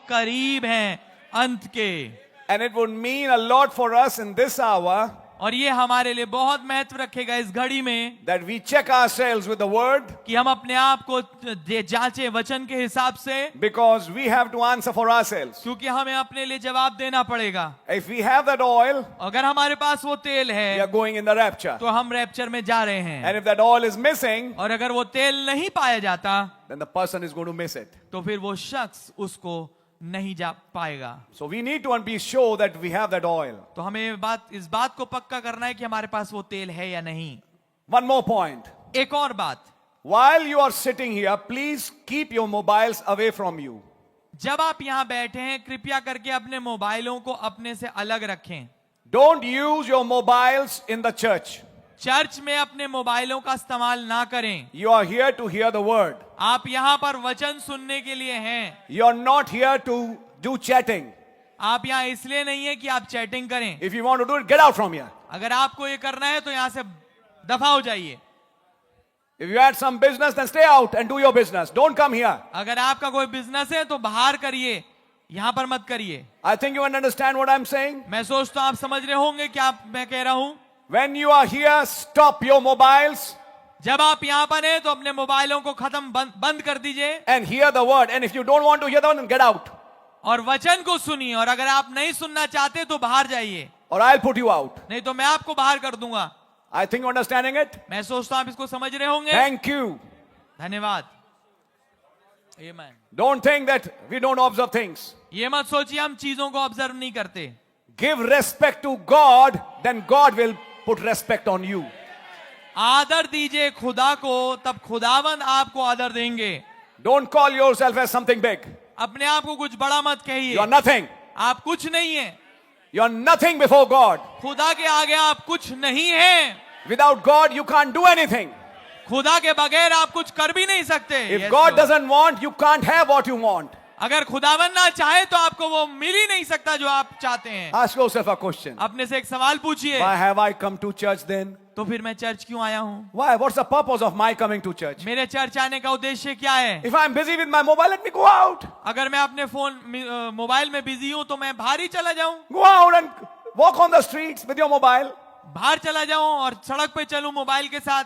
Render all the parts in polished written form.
करीब हैं अंत के। And it would mean a lot for us in this hour और ये हमारे लिए बहुत महत्व रखेगा इस घड़ी में that we check ourselves with the word, कि हम अपने आप को जांचें वचन के हिसाब से, because we have to answer for ourselves. क्योंकि हमें अपने लिए जवाब देना पड़ेगा। If we have that oil, अगर हमारे पास वो तेल we है are going in the rapture. तो हम रैप्चर में जा रहे हैं, And if that oil is missing, और अगर वो तेल नहीं पाया जाता then the person is going to miss it. तो फिर वो शख्स उसको नहीं जा पाएगा। So we need to be sure that we have that oil. तो हमें इस बात को पक्का करना है कि हमारे पास वो तेल है या नहीं। One more point. एक और बात, While you are sitting here, please keep your mobiles away from you. जब आप यहाँ बैठे हैं कृपया करके अपने मोबाइलों को अपने से अलग रखें। Don't use your mobiles in the church. Church में अपने मोबाइलों का इस्तेमाल ना करें। You are here to hear the word. आप यहाँ पर वचन सुनने के लिए हैं। You are not here to do chatting. आप यहाँ इसलिए नहीं है कि आप चैटिंग करें। If you want to do it, get out from here. अगर आपको ये करना है तो यहाँ से दफा हो जाइए। If you had some business, then stay out and do your business. Don't come here. अगर आपका कोई बिजनेस है तो बाहर करिए, यहाँ पर मत करिए। I think you understand what I'm saying. मैं सोचता हूँ आप समझ रहे होंगे क्या मैं कह रहा हूँ। When you are here, stop your mobiles जब आप यहाँ पर हैं तो अपने मोबाइलों को खत्म बंद कर दीजिए and hear the word. And if you don't want to hear the word, then get out. और वचन को सुनिए, और अगर आप नहीं सुनना चाहते तो बाहर जाइए, Or I'll put you out. नहीं तो मैं आपको बाहर कर दूंगा। I think you're understanding it. मैं सोचता हूँ आप इसको समझ रहे होंगे। Thank you. धन्यवाद। Amen। Don't think that we don't observe things. ये मत सोचिए हम चीजों को ऑब्जर्व नहीं करते। Give respect to God, then God will put respect on you. आदर दीजिए खुदा को, तब खुदावंद आपको आदर देंगे। Don't call yourself as something big. अपने आप को कुछ बड़ा मत कहिए। You are nothing. आप कुछ नहीं है। You are nothing before God. खुदा के आगे आप कुछ नहीं हैं। Without God, you can't do anything. खुदा के बगैर आप कुछ कर भी नहीं सकते। If Yes, God Lord। doesn't want, you can't have what you want. अगर खुदावन ना चाहे तो आपको वो मिल ही नहीं सकता जो आप चाहते हैं। Ask yourself a question. अपने से एक सवाल पूछिए, Why have I come to church then? तो फिर मैं चर्च क्यों आया हूँ? Why? What's the purpose of my coming to church? मेरे चर्च आने का उद्देश्य क्या है? If I'm busy with my mobile, let me go out. अगर मैं अपने मोबाइल में बिजी हूँ तो मैं बाहर ही चला जाऊं। Go out and walk on the streets with your mobile. बाहर चला जाऊं और सड़क पे चलूं मोबाइल के साथ।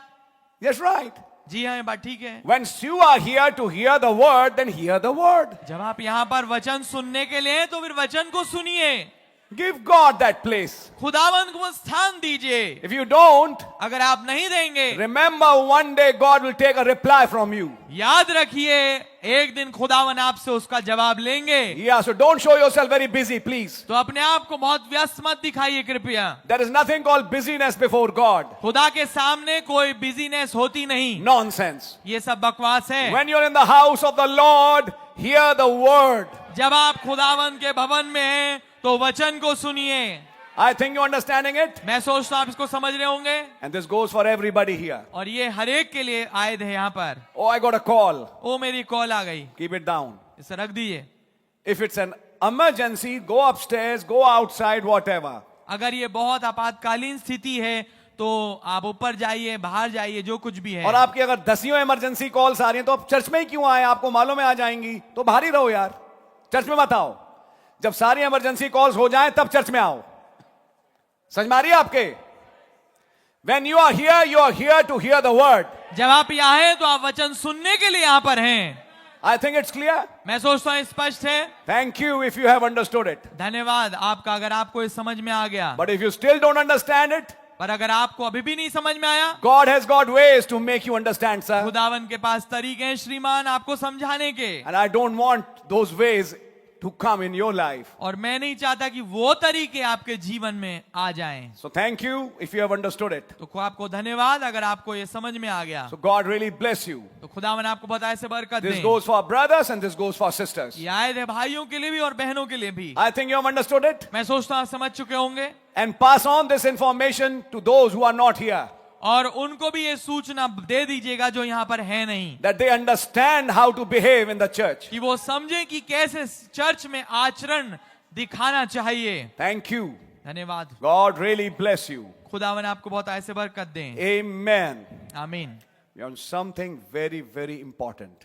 Yes, right. जी हाँ, ये बात ठीक है। Once you are here to hear the word, then hear the word. जब आप यहाँ पर वचन सुनने के लिए हैं तो फिर वचन को सुनिए। Give God that place. खुदावंद को स्थान दीजिए। If you don't, अगर आप नहीं देंगे, remember one day God will take a reply from you. याद रखिए एक दिन खुदावन आपसे उसका जवाब लेंगे। Yeah, so don't show yourself very busy, please. तो अपने आप को बहुत व्यस्त मत दिखाइए कृपया। There is nothing called busyness before God. खुदा के सामने कोई बिजीनेस होती नहीं। Nonsense. ये सब बकवास है। When you're in the house of the Lord, hear the word. जब आप खुदावन के भवन में हैं तो वचन को सुनिए। I think you're understanding it. मैं सोचता हूँ आप इसको समझ रहे होंगे, And this goes for everybody here. और ये हर एक के लिए आयद है यहाँ पर। Oh, I got a call. ओ मेरी कॉल आ गई, Keep it down. इसे रख दीजिए। If it's an emergency, go upstairs, go outside, whatever. अगर ये बहुत आपातकालीन स्थिति है तो आप ऊपर जाइए, बाहर जाइए, जो कुछ भी है। और आपकी अगर दसियों इमरजेंसी कॉल्स आ रही हैं तो आप चर्च में ही क्यों आए? आपको मालूम है आ जाएंगी, तो बाहर ही रहो यार, चर्च में मत आओ। जब सारी इमरजेंसी कॉल्स हो जाएं तब चर्च में आओ। समझ में आ रही है आपके? When you are here to hear the word. जब आप यहाँ हैं तो आप वचन सुनने के लिए यहाँ पर हैं। I think it's clear. मैं सोचता हूँ स्पष्ट है। Thank you if you have understood it. धन्यवाद आपका अगर आपको ये समझ में आ गया। But if you still don't understand it, पर अगर आपको अभी भी नहीं समझ में आया, God has got ways to make you understand, sir. खुदावन के पास तरीके हैं श्रीमान आपको समझाने के। And I don't want those ways to come in your life. और मैं नहीं चाहता कि वो तरीके आपके जीवन में आ जाएं। So thank you if you have understood it. तो आपको धन्यवाद अगर आपको ये समझ में आ गया। So God really bless you. तो खुदावन आपको बताए से बरकत This they. goes for brothers and this goes for sisters. ये आयत है भाइयों के लिए भी और बहनों के लिए भी। I think you have understood it. मैं सोचता हूँ आप समझ चुके होंगे। And pass on this information to those who are not here. और उनको भी ये सूचना दे दीजिएगा जो यहाँ पर है नहीं, That they understand how to behave in the church. कि वो समझे कि कैसे चर्च में आचरण दिखाना चाहिए। Thank you. धन्यवाद। God really bless you. खुदावन आपको बहुत ऐसे बरकत दें। Amen. आमीन। We are on something very, very important.